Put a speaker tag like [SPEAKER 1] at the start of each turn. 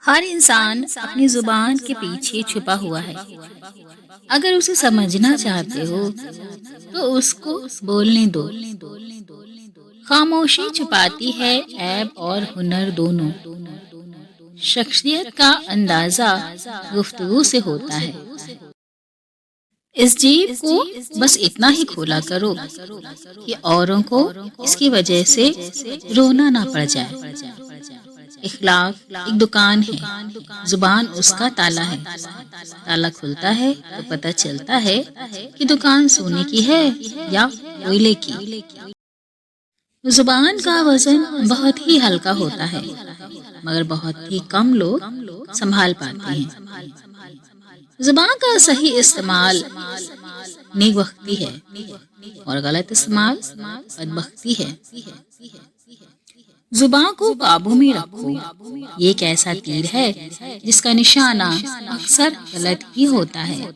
[SPEAKER 1] ہر انسان اپنی زبان کے پیچھے چھپا ہوا ہے۔ اگر اسے سمجھنا چاہتے ہو تو اس کو بولنے دو۔ خاموشی چھپاتی ہے عیب اور ہنر دونوں۔ شخصیت کا اندازہ گفتگو سے ہوتا ہے۔ اس جیب کو بس اتنا ہی کھولا کرو کہ اوروں کو اس کی وجہ سے رونا نہ پڑ جائے۔ اخلاق ایک دکان ہے، زبان اس کا تالا ہے۔ تالا کھلتا ہے تو پتہ چلتا ہے کہ دکان سونے کی ہے یا کوئلے کی۔ زبان کا وزن بہت ہی ہلکا ہوتا ہے، مگر بہت ہی کم لوگ سنبھال پاتے ہیں۔ زبان کا صحیح استعمال نیک بختی ہے اور غلط استعمال بدبختی ہے۔ زبان کو قابو میں رکھو، یہ ایک ایسا تیر ہے جس کا نشانہ اکثر غلط ہی ہوتا ہے۔